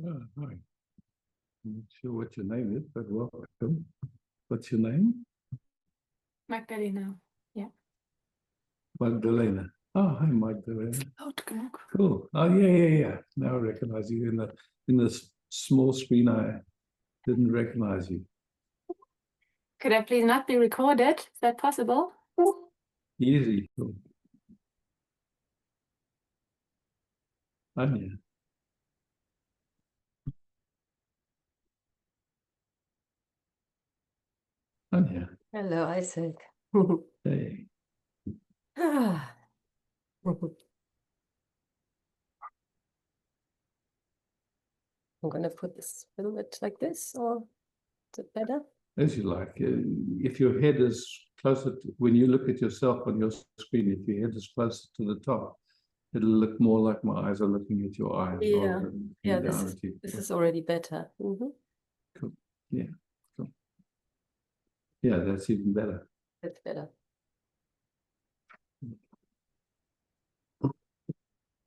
Hi. I'm not sure what your name is, but welcome. What's your name? Magdalena. Yeah. Magdalena. Oh, hi, Magdalena. Outlook. Cool. Oh, yeah. Now I recognize you in this small screen. I didn't recognize you. Could I please not be recorded? Is that possible? Easy. Cool. Anya. Anya. Hello, Isaac. Hey. Ah. I'm going to put this a little bit like this, or is it better? As you like. If your head is closer to, when you look at yourself on your screen, if your head is closer to the top, it'll look more like my eyes are looking at your eyes rather than Yeah, down at you. this is already better. Cool. Yeah. Cool. Yeah, that's even better. That's better.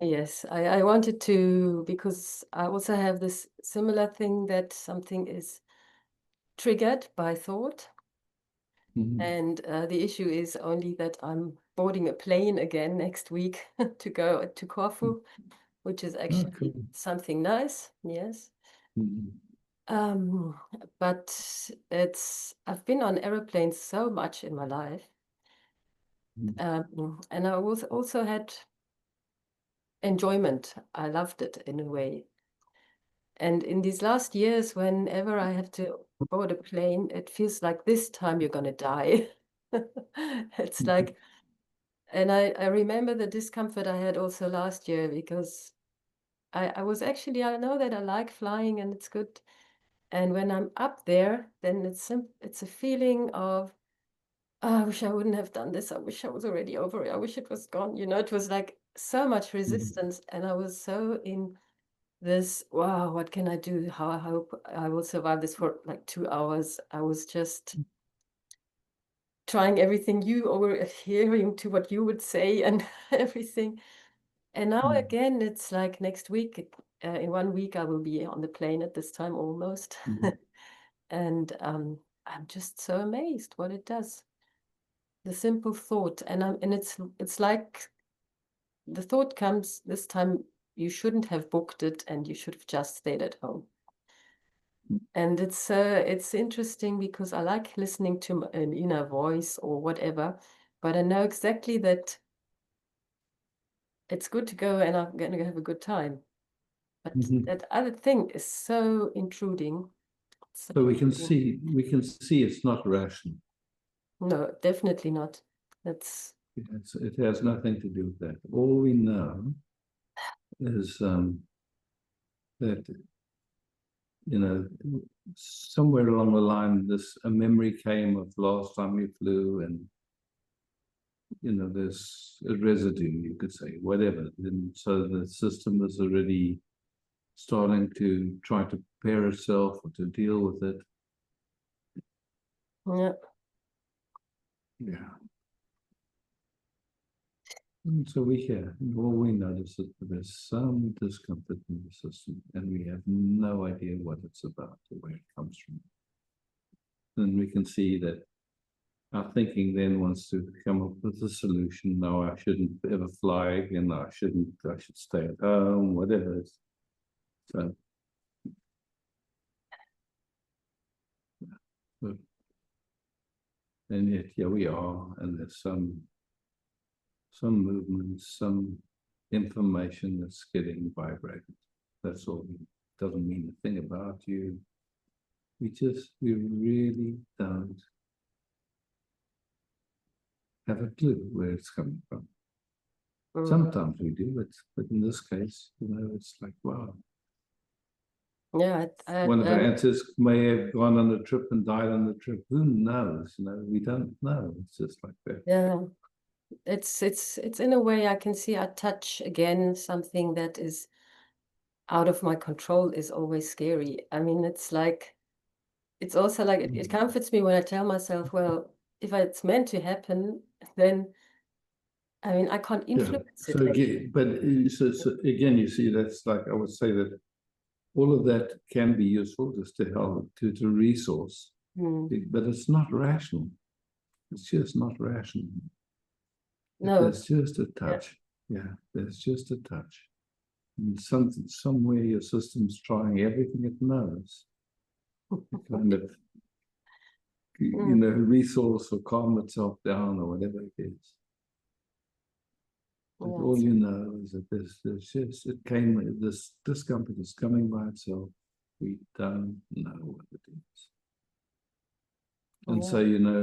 Yes, I wanted to, because I also have this similar thing that something is triggered by thought. And the issue is only that I'm boarding a plane again next week to go to Corfu, which is actually cool. something nice. Yes. But I've been on aeroplanes so much in my life. And I also had enjoyment. I loved it in a way. And in these last years, whenever I have to board a plane, it feels like this time you're going to die. It's like, and I remember the discomfort I had also last year, because I was actually, I know that I like flying and it's good. And when I'm up there, then it's a feeling of, oh, I wish I wouldn't have done this. I wish I was already over it. I wish it was gone. You know, it was like so much resistance. And I was so in this, wow, what can I do? How I hope I will survive this for like 2 hours. I was just trying everything, you were adhering to what you would say and everything. And now again, it's like next week, in 1 week, I will be on the plane at this time almost. And I'm just so amazed what it does. The simple thought, and it's like the thought comes this time, you shouldn't have booked it and you should have just stayed at home. And it's interesting because I like listening to an inner voice or whatever, but I know exactly that it's good to go and I'm going to have a good time. But that other thing is so intruding. So we can see it's not rational. No, definitely not. It has nothing to do with that. All we know is that, you know, somewhere along the line, a memory came of last time we flew, and you know, there's a residue, you could say, whatever. And so the system is already starting to try to prepare itself or to deal with it. Yeah. And so all we notice is that there's some discomfort in the system, and we have no idea what it's about or where it comes from. And we can see that our thinking then wants to come up with a solution. No, I shouldn't ever fly again. I should stay at home, whatever it is. So, and yet here we are, and there's some movement, some information that's getting vibrated. That's all. It doesn't mean a thing about you. We really don't have a clue where it's coming from. Sometimes we do, but in this case, you know, it's like, wow. Yeah, one of our ancestors may have gone on a trip and died on the trip. Who knows? You know, we don't know. It's just like that. Yeah, it's in a way I can see I touch again something that is out of my control is always scary. I mean, it's also like it comforts me when I tell myself, well, if it's meant to happen, then I mean, I can't influence it. So again, you see, that's like, I would say that all of that can be useful just to help to resource, but it's not rational. It's just not rational. No. There's just a touch. Yeah, there's just a touch. And somewhere your system's trying everything it knows. Kind of, you know, resource or calm itself down or whatever it is. But all you know is that there's just, this discomfort is coming by itself. We don't know what it is. And so, you know,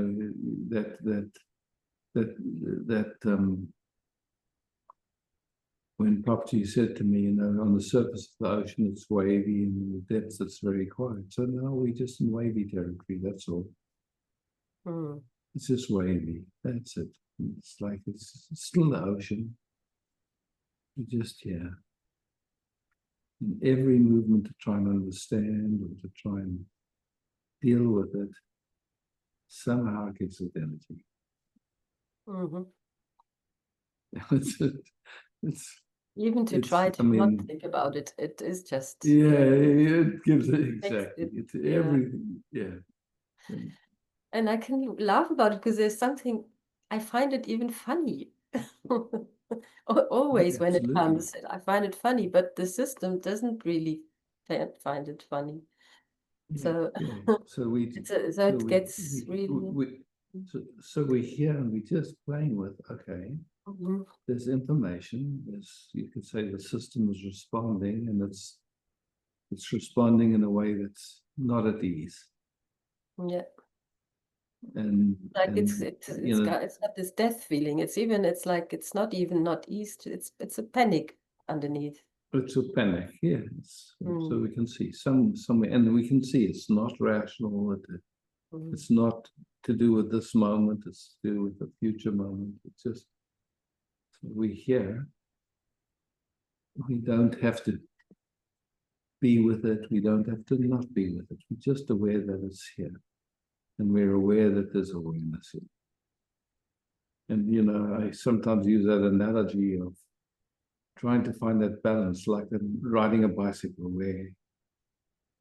when Popchi said to me, you know, on the surface of the ocean it's wavy and in the depths it's very quiet. So now we're just in wavy territory, that's all. It's just wavy, that's it. It's like it's still the ocean. You're just here. And every movement to try and understand or to try and deal with it somehow gives it energy. It's even to try to not think about it, it is just it gives it exactly. It's everything, And I can laugh about it because there's something, I find it even funny. Always when it comes, I find it funny, but the system doesn't really find it funny. So, so it gets really. So we're here and we're just playing with, okay, there's information, you could say the system is responding, and it's responding in a way that's not at ease. Yeah. And like it's got this death feeling. It's like it's not even not east. It's a panic underneath. It's a panic, so we can see somewhere, and we can see it's not rational. It's not to do with this moment. It's to do with the future moment. It's just we're here. We don't have to be with it. We don't have to not be with it. We're just aware that it's here. And we're aware that there's awareness here. And, you know, I sometimes use that analogy of trying to find that balance, like riding a bicycle, where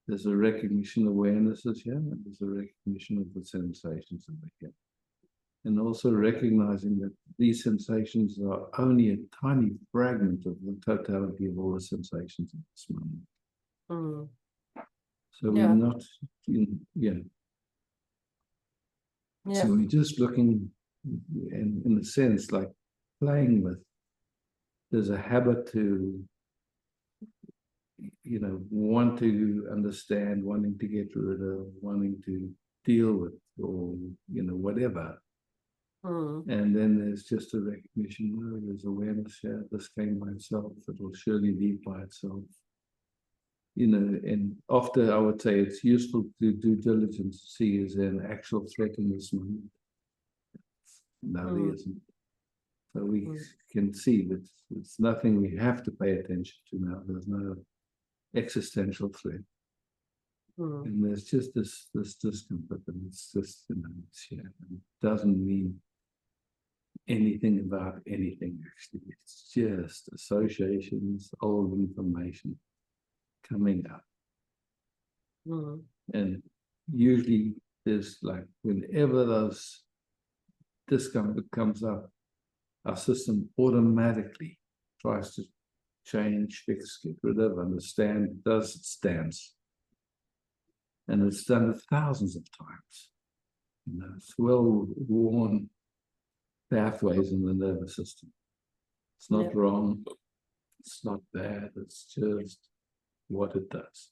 there's a recognition awareness is here, and there's a recognition of the sensations that are here. And also recognizing that these sensations are only a tiny fragment of the totality of all the sensations at this moment. So we're not, So we're just looking, in a sense, like playing with. There's a habit to, you know, want to understand, wanting to get rid of, wanting to deal with, or, you know, whatever. And then there's just a recognition, there's awareness here, this came by itself, it will surely leave by itself. You know, and often I would say it's useful to do diligence to see is there an actual threat in this moment. No, there isn't. So we can see that it's nothing we have to pay attention to now. There's no existential threat. And there's just this discomfort, and it's just, you know, it's here. It doesn't mean anything about anything, actually. It's just associations, old information coming up. And usually there's like, whenever those discomfort comes up, our system automatically tries to change, fix, get rid of, understand, does its dance. And it's done it thousands of times. You know, it's well-worn pathways in the nervous system. It's not wrong. It's not bad. It's just what it does.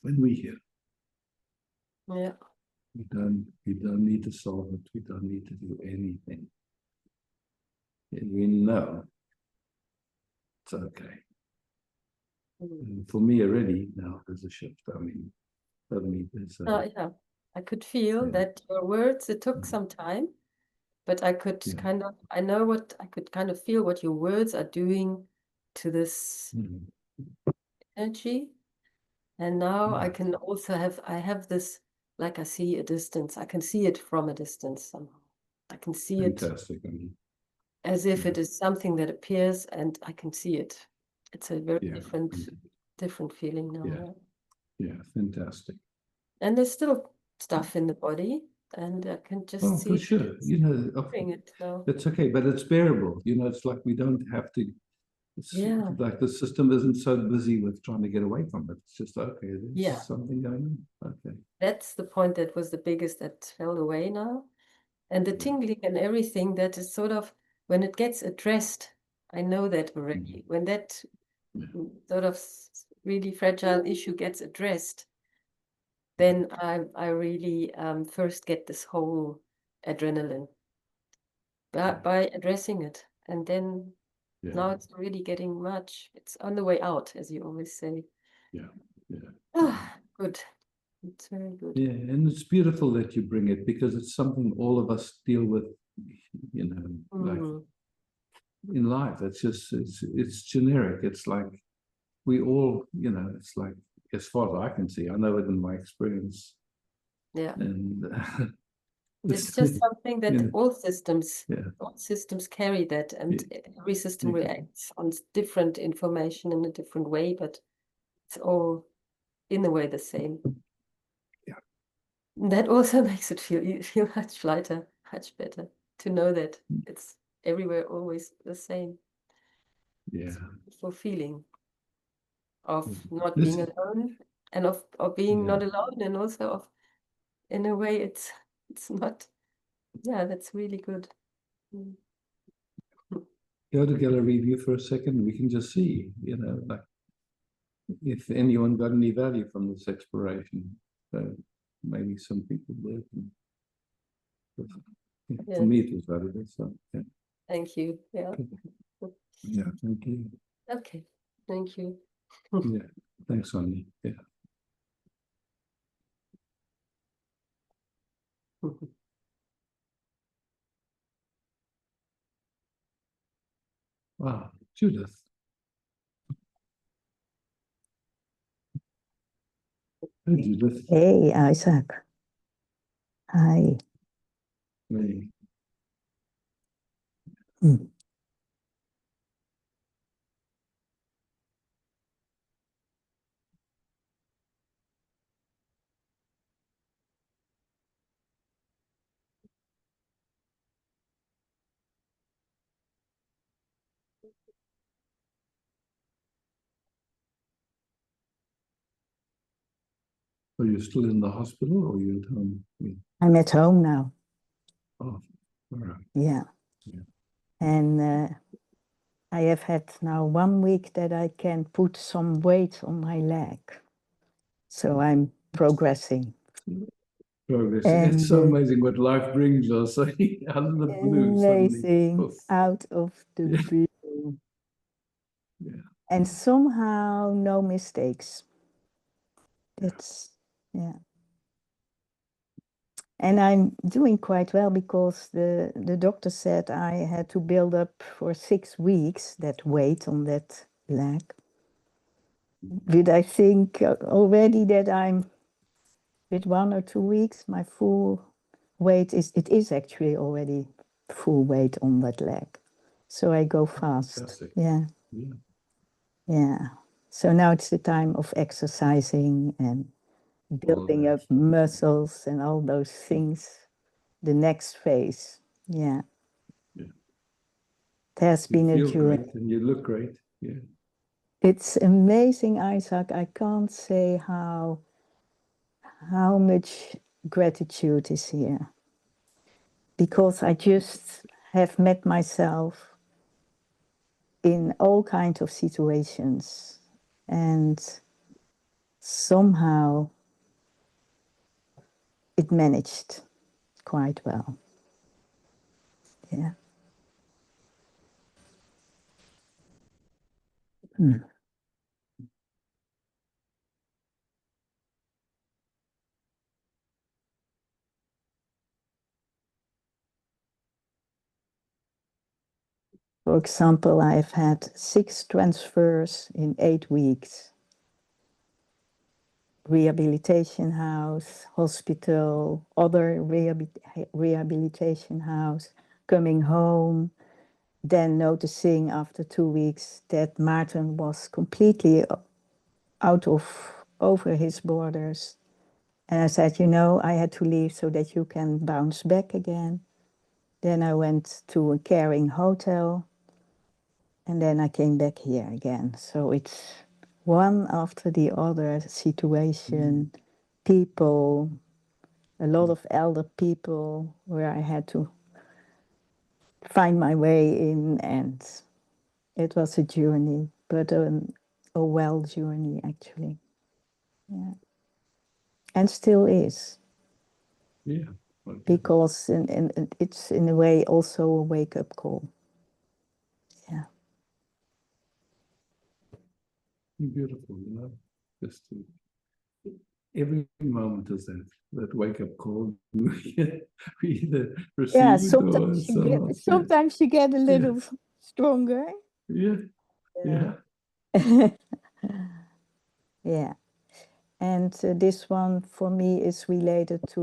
When we hear, we don't need to solve it. We don't need to do anything. And we know it's okay. And for me already now there's a shift. I mean, suddenly there's I could feel that your words, it took some time, but I could I could kind of feel what your words are doing to this energy. And now I can also I have this, like I see a distance. I can see it from a distance somehow. I can see it as if it is something that appears and I can see it. It's a very different feeling now. Yeah. Yeah, fantastic. And there's still stuff in the body, and I can just Oh, see for that sure. it's You know, doing it now. it's okay, but it's bearable. You know, it's like we don't have to. It's Yeah. like the system isn't so busy with trying to get away from it. It's just okay. There's Yeah. something going on. Okay. That's the point that was the biggest that fell away now. And the Yeah. tingling and everything that is sort of, when it gets addressed, I know that already. When that Yeah. sort of really fragile issue gets addressed, then I really first get this whole adrenaline by addressing it. And then Yeah. now it's really getting much. It's on the way out, as you always say. Yeah. Yeah. Ah, good. It's very good. Yeah, and it's beautiful that you bring it because it's something all of us deal with, you know, like in life. It's just it's generic. It's like we all, you know, it's like as far as I can see, I know it in my experience. Yeah. And It's just something that you know, all systems carry that, and every system Okay. reacts on different information in a different way, but it's all in a way the same. Yeah. That also makes it feel much lighter, much better to know that it's everywhere always the same. Yeah. It's a beautiful feeling of not This- being alone, and of being Yeah. not alone, and also of, in a way, it's not. Yeah, that's really good. Mm. Go to gallery view for a second. We can just see, you know, like if anyone got any value from this exploration. So maybe some people did. Yeah. For me, it was valuable. So yeah. Thank you. Yeah. Yeah. Thank you. Okay. Thank you. Yeah. Thanks, Sonia. Yeah. Wow. Judith. Hey, Judith. Hey, Isaac. Hi. Hey. Hmm. Are you still in the hospital or are you at home? Yeah. I'm at home now. Oh, all right. Yeah. Yeah. And I have had now 1 week that I can put some weight on my leg. So I'm progressing. Progress. And It's so amazing what life brings us. Out of the blue, suddenly. amazing, Poof. out of the Yeah. blue. Yeah. And somehow no mistakes. That's, yeah. And I'm doing quite well because the doctor said I had to build up for 6 weeks that weight on that leg. But I think already that I'm with 1 or 2 weeks, my full weight is actually already full weight on that leg. So I go fast. Fantastic. Yeah. Yeah. Yeah. So now it's the time of exercising and building up muscles and all those things. The next phase. Yeah. Yeah. It has You been a feel journey. great and you look great. Yeah. It's amazing, Isaac. I can't say how much gratitude is here. Because I just have met myself in all kinds of situations, and somehow it managed quite well. Yeah. Hmm. For example, I've had 6 transfers in 8 weeks. Rehabilitation house, hospital, other rehabilitation house, coming home, then noticing after 2 weeks that Maarten was completely out of over his borders. And I said, you know, I had to leave so that you can bounce back again. Then I went to a caring hotel, and then I came back here again. So it's one after the other situation, people, a lot of elder people where I had to find my way in, and it was a journey, but a well journey actually. Yeah. And still is. Yeah. Okay. Because it's in a way also a wake-up call. Yeah. Beautiful, you know, just every moment is that wake-up call. We either Yeah, receive it or sometimes you get a little stronger. yeah, yeah. Yeah. And this one for me is related to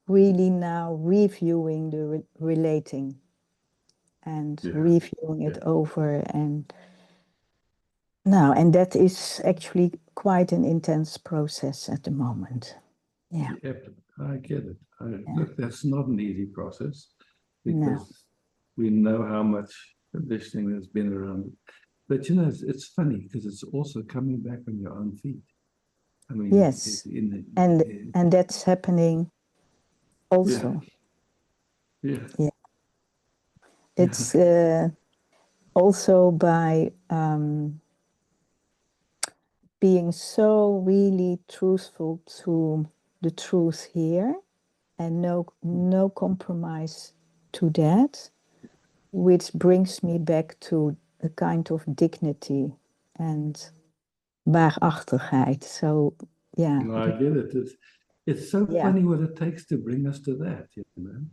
really now reviewing the relating and reviewing it over and now, and that is actually quite an intense process at the moment. Yeah. I get it. Look, that's not an easy process because No. we know how much conditioning has been around it. But you know, it's funny because it's also coming back on your own feet. I mean, Yes, and that's happening also. Yeah. Yeah. It's also by being so really truthful to the truth here and no compromise to that, which brings me back to a kind of dignity and waarachtigheid. So yeah. No, I get it. It's so funny what it takes to bring us to that, you know.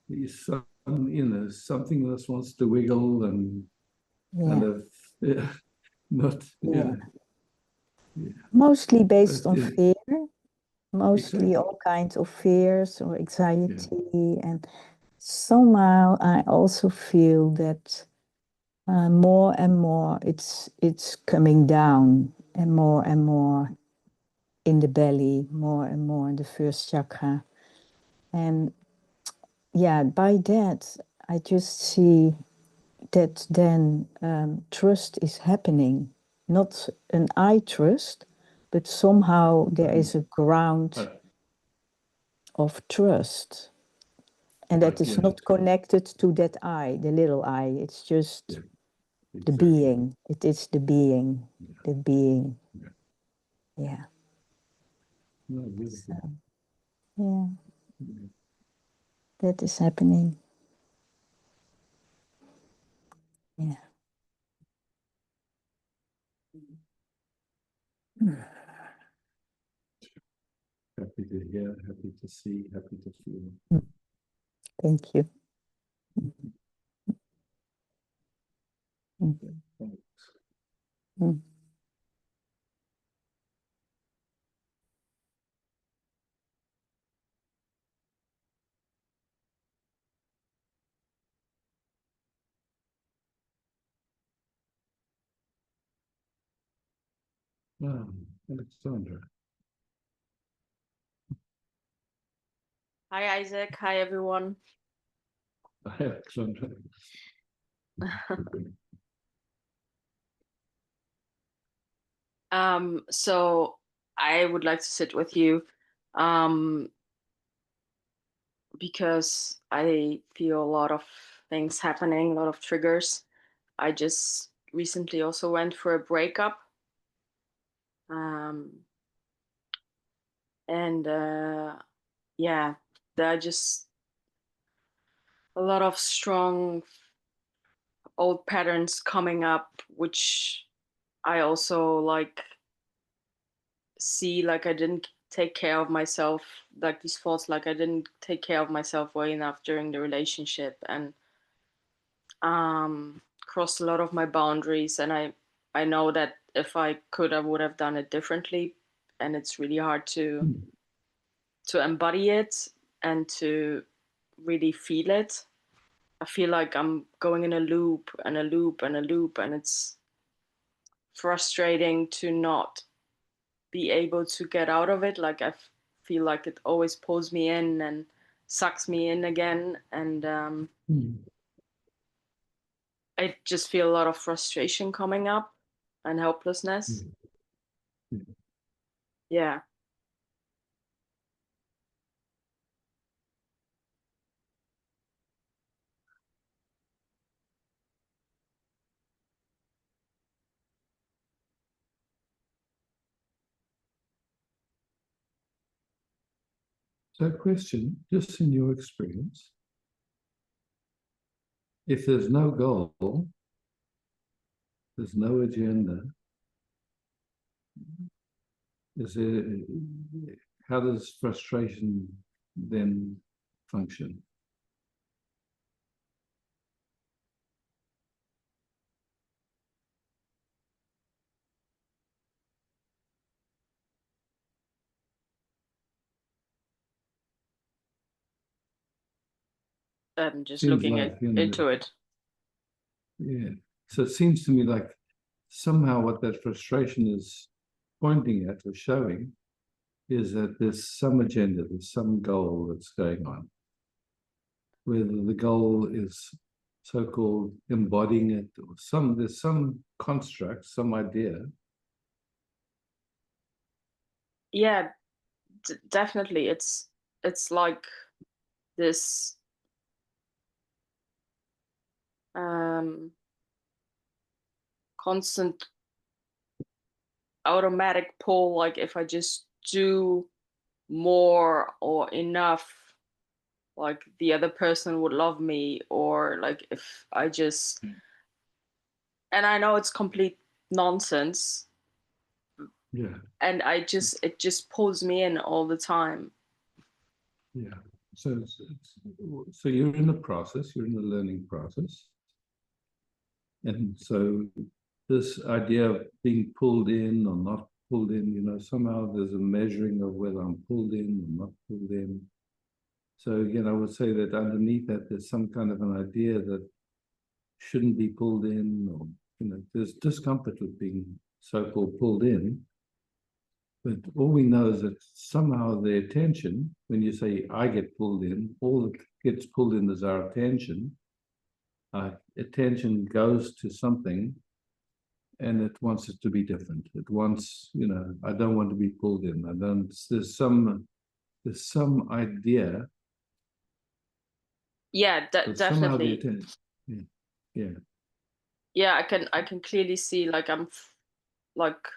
It's like you know, something else wants to wiggle and kind of not, you know. Yeah. Mostly based on fear. Exactly. Mostly all kinds of fears or anxiety, and somehow I also feel that more and more it's coming down, and more in the belly, more and more in the first chakra, and yeah, by that I just see that then trust is happening, not an I trust, but somehow there is a ground of trust. And that is not connected to that I, the little I. It's just the being. It is the being. The being. Yeah. So, yeah. That is happening. Yeah. Happy to hear, happy to see, happy to feel. Thank you. Thanks. Alexandra. Hi, Isaac. Hi, everyone. Hi, Alexandra. So I would like to sit with you because I feel a lot of things happening, a lot of triggers. I just recently also went for a breakup. And yeah, there are just a lot of strong old patterns coming up, which I also like see like I didn't take care of myself, like these thoughts like I didn't take care of myself well enough during the relationship, and crossed a lot of my boundaries. And I know that if I could, I would have done it differently, and it's really hard to embody it and to really feel it. I feel like I'm going in a loop and a loop and a loop, and it's frustrating to not be able to get out of it. Like I feel like it always pulls me in and sucks me in again, and I just feel a lot of frustration coming up and helplessness. Yeah. So question, just in your experience, if there's no goal, there's no agenda, is there, how does frustration then function? I'm just Seems looking like, you know, into it. Yeah. So it seems to me like somehow what that frustration is pointing at or showing is that there's some agenda, there's some goal that's going on. Whether the goal is so-called embodying it or there's some construct, some idea. Yeah, definitely. It's like this constant automatic pull, like if I just do more or enough, like the other person would love me, or like if I just, and I know it's complete nonsense, Yeah. and it just pulls me in all the time. Yeah. So so you're in a process, you're in a learning process. And so this idea of being pulled in or not pulled in, you know, somehow there's a measuring of whether I'm pulled in or not pulled in. So again, I would say that underneath that, there's some kind of an idea that shouldn't be pulled in, or, you know, there's discomfort with being so-called pulled in. But all we know is that somehow the attention, when you say I get pulled in, all that gets pulled in is our attention. Attention goes to something and it wants it to be different. It wants, you know, I don't want to be pulled in. I don't, there's some idea. Yeah, definitely. Yeah. Yeah, I can clearly see, like like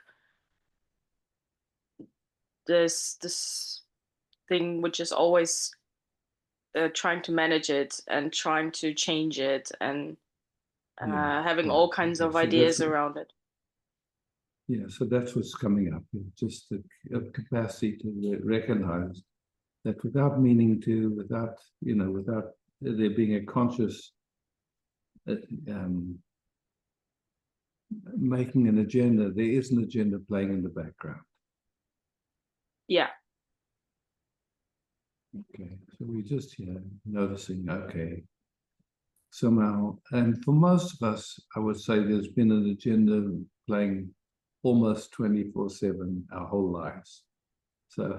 this thing which is always trying to manage it and trying to change it, and having all kinds of ideas around it. Yeah, so that's what's coming up. Just the capacity to recognize that without meaning to, without, you know, without there being a conscious making an agenda, there is an agenda playing in the background. Yeah. Okay, so we just, you know, noticing, okay, somehow, and for most of us, I would say there's been an agenda playing almost 24/7 our whole lives. So,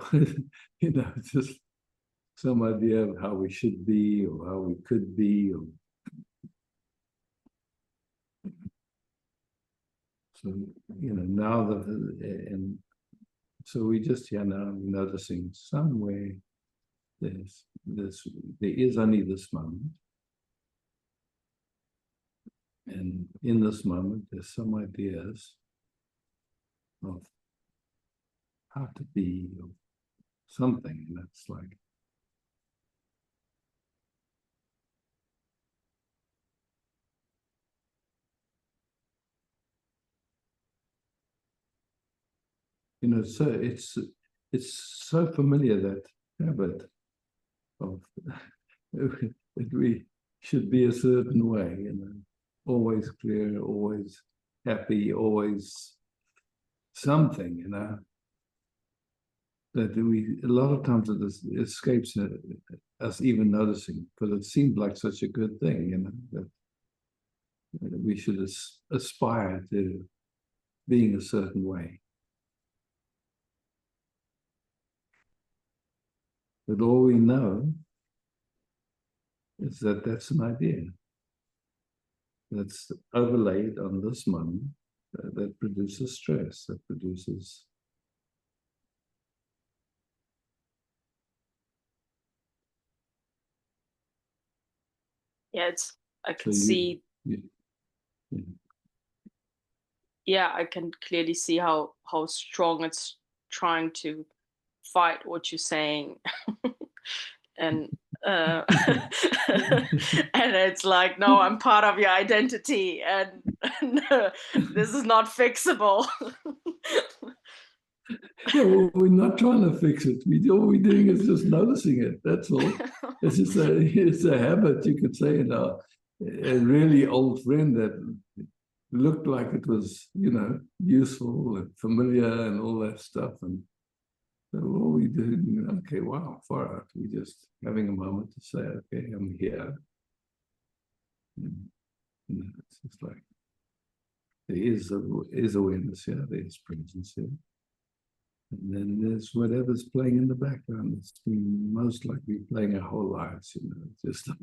you know, just some idea of how we should be or how we could be. Or, so, you know, now that, and so we just, yeah, now noticing somewhere there is only this moment. And in this moment, there's some ideas of how to be or something that's like, you know, so it's so familiar, that habit of that we should be a certain way, you know, always clear, always happy, always something, you know, that we, a lot of times it escapes us even noticing, because it seems like such a good thing, you know, that we should aspire to being a certain way. But all we know is that that's an idea that's overlaid on this mind that produces stress, that produces. Yeah, I can So see. yeah. Yeah, I can clearly see how strong it's trying to fight what you're saying. And and it's like, no, I'm part of your identity, and this is not fixable. Yeah, well, we're not trying to fix it. All we're doing is just noticing it. That's all. It's just it's a habit, you could say. A really old friend that looked like it was, useful and familiar and all that stuff. And so all we do, okay, wow, far out. We're just having a moment to say, okay, I'm here. And, it's just like there is awareness here, there's presence here. And then there's whatever's playing in the background. It's been most likely playing our whole lives, just like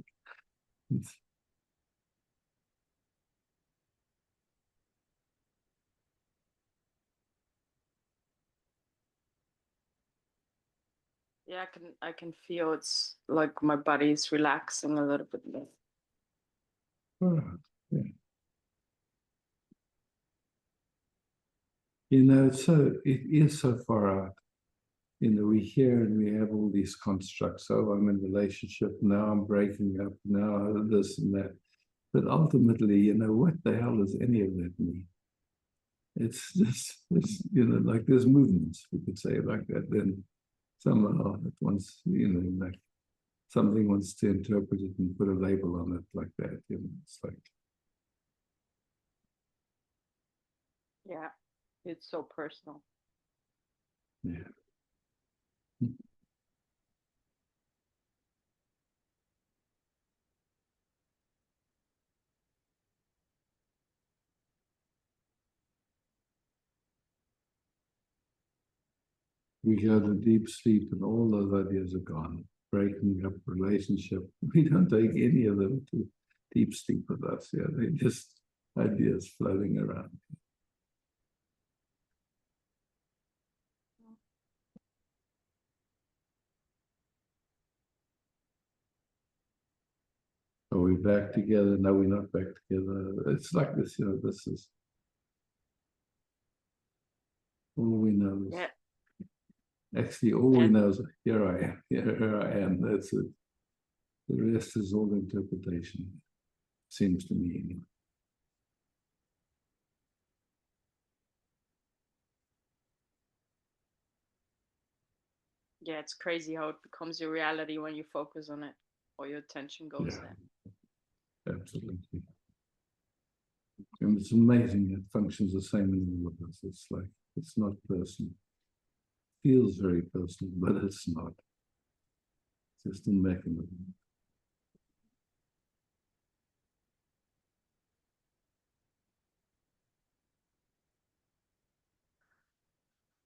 Yeah, I can feel it's like my body's relaxing a little bit more. yeah. It is so far out. We hear and we have all these constructs. Oh, I'm in a relationship, now I'm breaking up, now this and that. But ultimately, what the hell does any of that mean? It's just, like there's movements, we could say like that. Then somehow it wants, like something wants to interpret it and put a label on it like that. It's like. Yeah, it's so personal. Yeah. We go to deep sleep and all those ideas are gone. Breaking up relationship. We don't take any of them to deep sleep with us. Yeah, they're just ideas floating around. Are we back together? No, we're not back together. It's like this, this is all we know. Yeah. Actually, all we know is here I am, here I am. That's it. The rest is all interpretation, seems to me. Yeah, it's crazy how it becomes your reality when you focus on it, or your attention goes there. Absolutely. And it's amazing it functions the same in all of us. It's like, it's not personal. Feels very personal, but it's not. It's just a mechanism.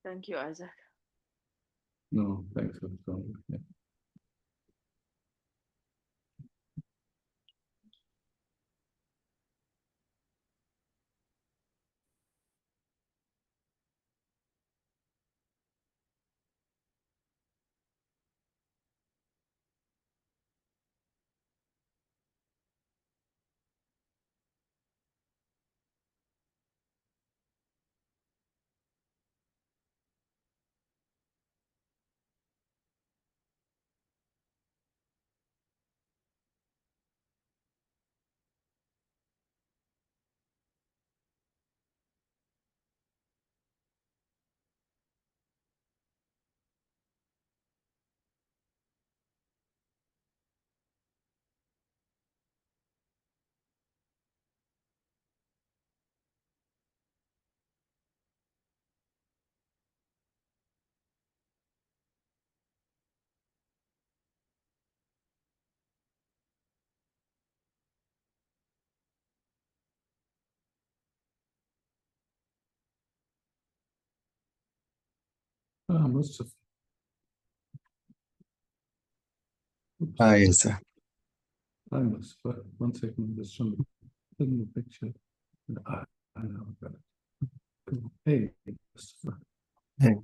Thank you, Isaac. No, thanks for the comment. Yeah. Mustafa. Ah, yes, sir. Hi, Mustafa. 1 second, there's some in the picture. I know about it. Hey, Mustafa. Hey.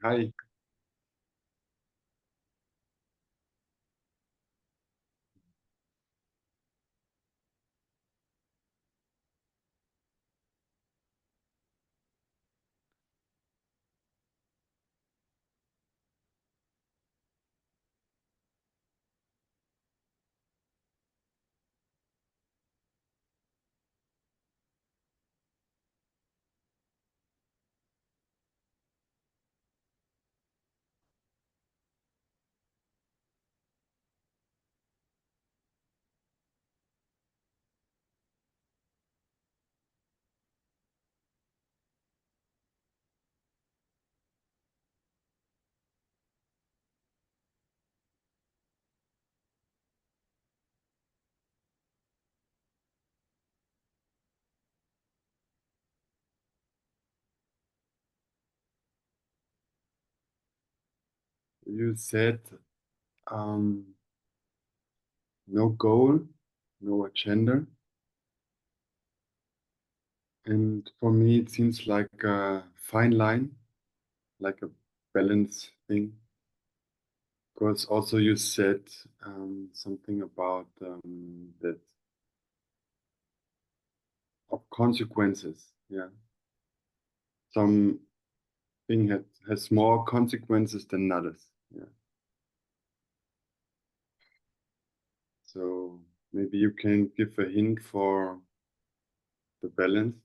Hi. You said no goal, no agenda. And for me, it seems like a fine line, like a balance thing. Because also you said something about that of consequences. Yeah. Some thing has more consequences than others. Yeah. So maybe you can give a hint for the balance.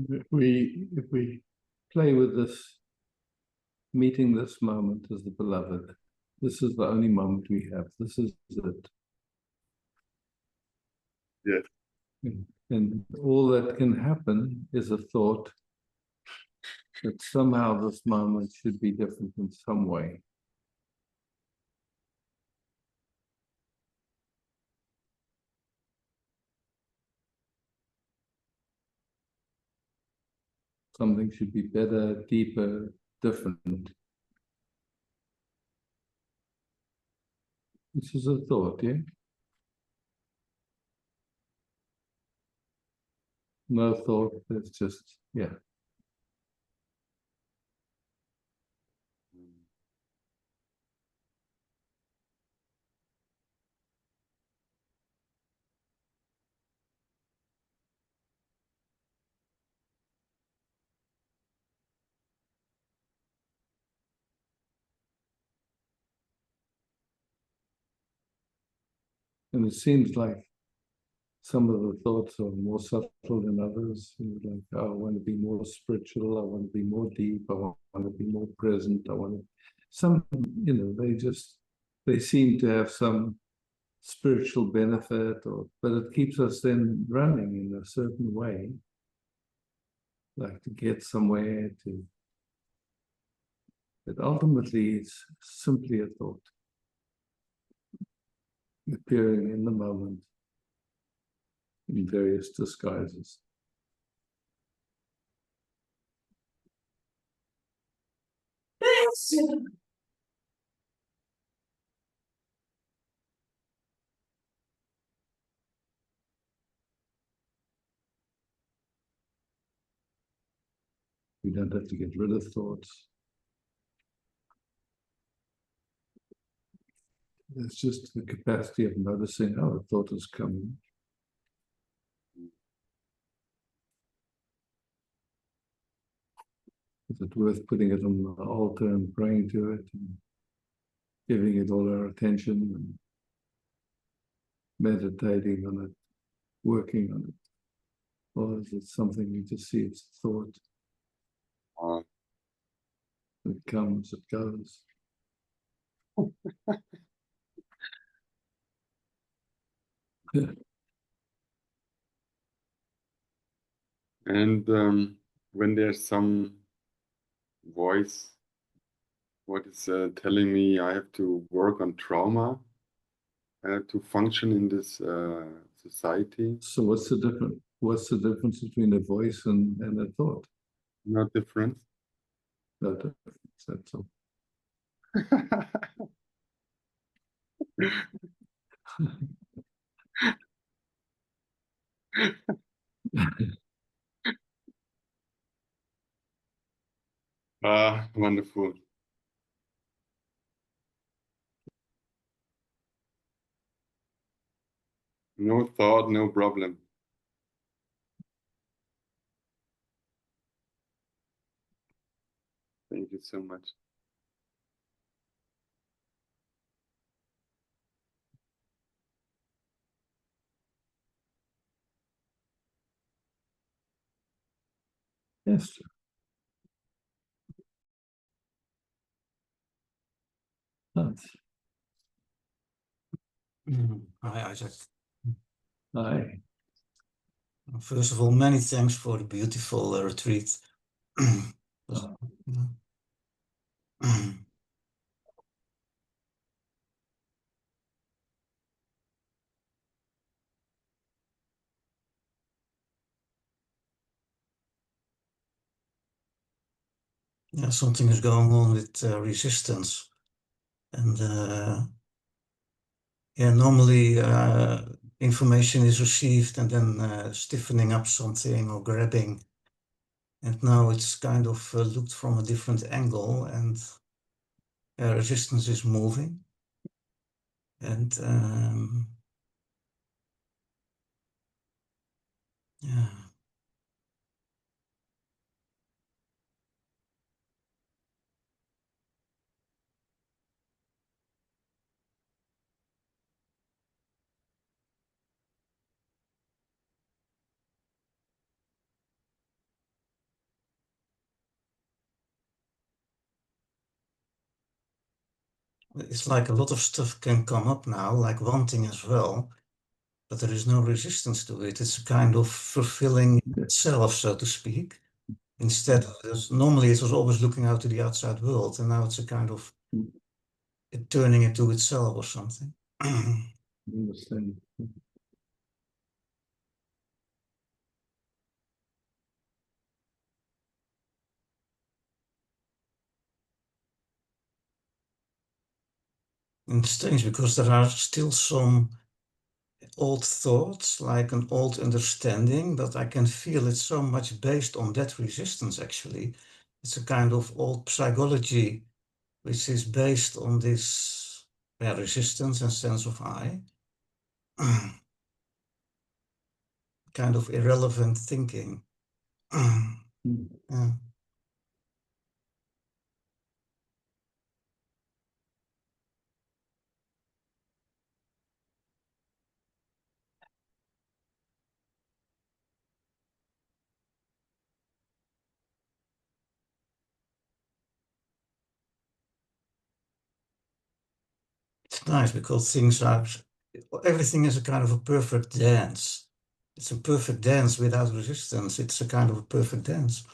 If we play with this, meeting this moment as the beloved, this is the only moment we have. This is it. Yes. And all that can happen is a thought that somehow this moment should be different in some way. Something should be better, deeper, different. This is a thought, yeah? No thought, it's just, yeah. And it seems like some of the thoughts are more subtle than others. Like, oh, I want to be more spiritual. I want to be more deep. I want to be more present. I want to, some, they seem to have some spiritual benefit, but it keeps us then running in a certain way, like to get somewhere to. But ultimately, it's simply a thought appearing in the moment in various disguises. You don't have to get rid of thoughts. It's just the capacity of noticing, oh, a thought is coming. Is it worth putting it on the altar and praying to it and giving it all our attention and meditating on it, working on it? Or is it something you just see it's a thought? It comes, it goes. And when there's some voice, what is telling me I have to work on trauma, I have to function in this society. So what's the difference between a voice and a thought? No difference. No difference, that's all. Ah, wonderful. No thought, no problem. Thank you so much. Yes. That's, Hi, Isaac. aye. First of all, many thanks for the beautiful retreat. Was- Yeah, something is going on with resistance, and yeah, normally information is received and then stiffening up something or grabbing, and now it's kind of looked from a different angle, and resistance is moving, and yeah. It's like a lot of stuff can come up now, like wanting as well, but there is no resistance to it. It's a kind of fulfilling itself, so to speak. Instead of normally it was always looking out to the outside world, and now it's a kind of turning into itself or something. Understand. And it's strange because there are still some old thoughts, like an old understanding, but I can feel it's so much based on that resistance actually. It's a kind of old psychology which is based on this resistance and sense of I. Kind of irrelevant thinking. Yeah. It's nice because everything is a kind of a perfect dance. It's a perfect dance without resistance. It's a kind of a perfect dance.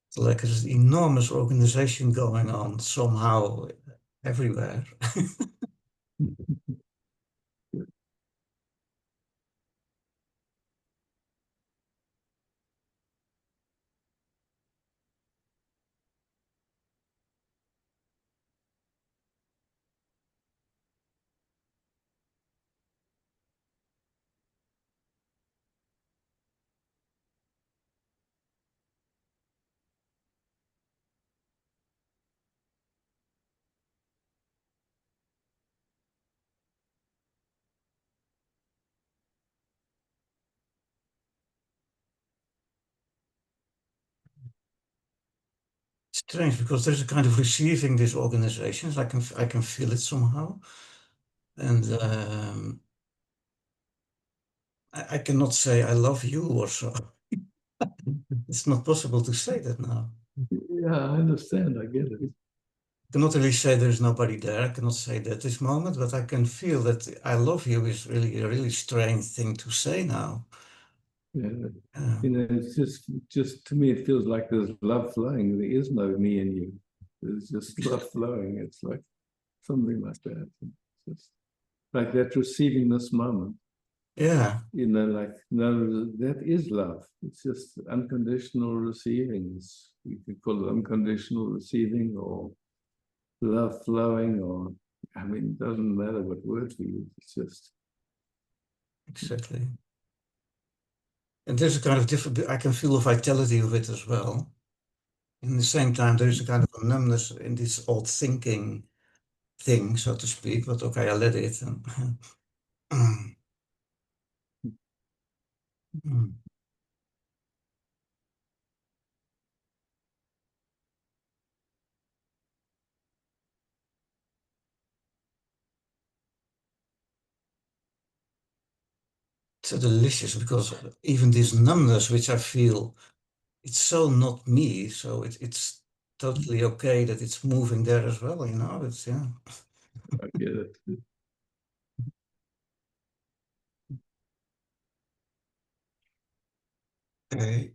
It's like there's an enormous organization going on somehow everywhere. strange because there's a kind of receiving these organizations. I can feel it somehow, and I cannot say I love you or so. It's not possible to say that now. Yeah, I understand. I get it. I cannot really say there's nobody there. I cannot say that this moment, but I can feel that I love you is really a really strange thing to say now. Yeah. You know, it's just to me, it feels like there's love flowing. There is no me and you. There's just love flowing. It's like something like that. It's just like that receiving this moment. Yeah, You know, like no, that is love. It's just unconditional receiving. You could call it unconditional receiving or love flowing, or I mean, it doesn't matter what word we use. It's just exactly. And there's a kind of different, I can feel the vitality of it as well. In the same time, there's a kind of a numbness in this old thinking thing, so to speak, but okay, I let it. And, so delicious because even this numbness, which I feel, it's so not me, so it's totally okay that it's moving there as well, you know, it's, yeah. I get it. Okay.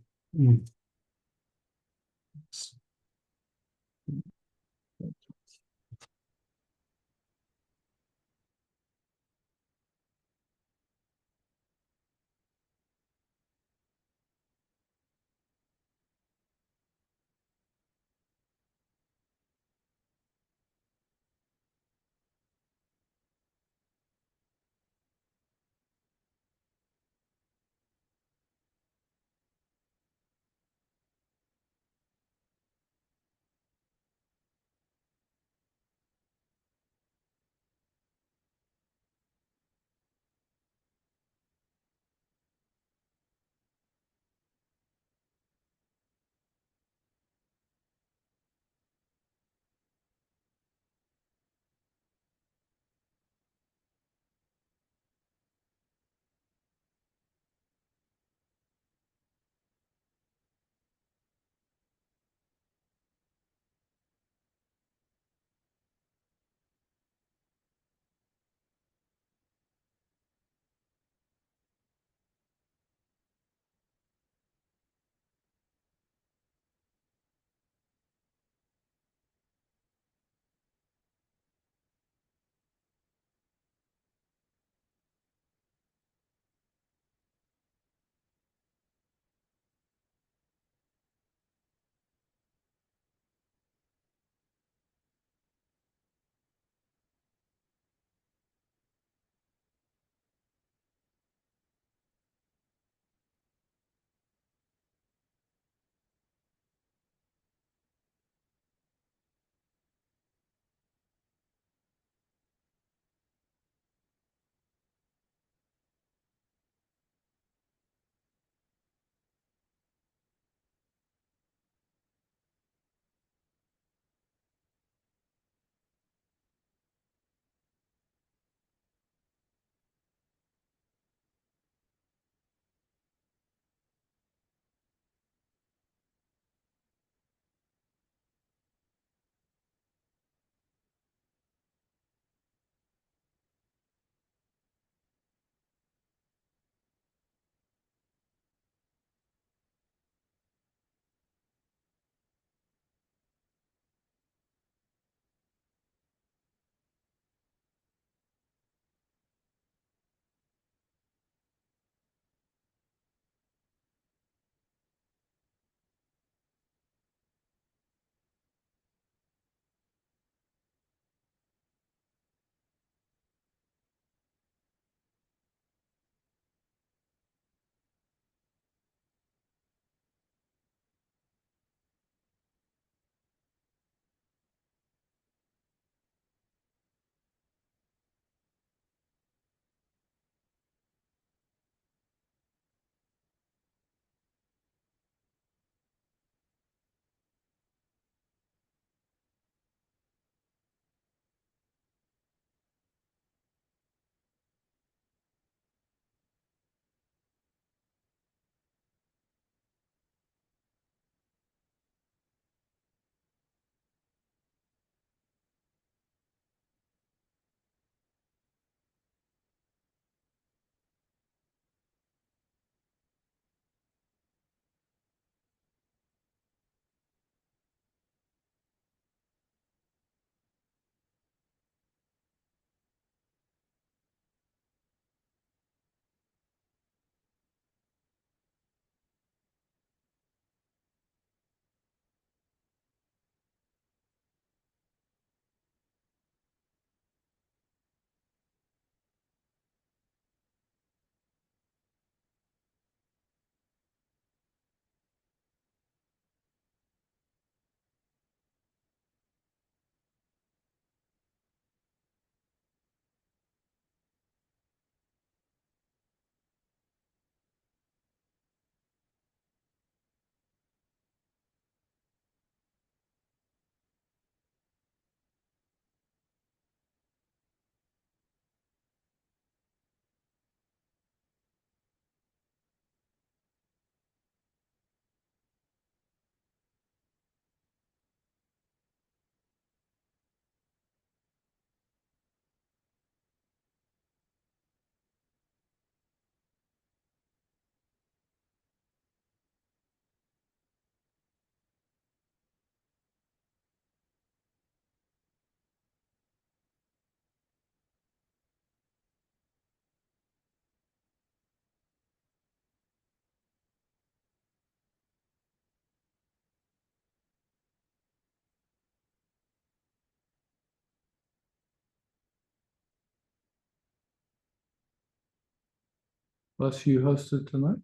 Was you hosted tonight?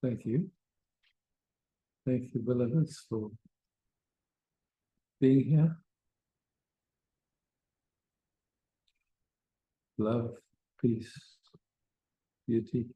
Thank you. Thank you, beloveds, for being here. Love, peace, beauty.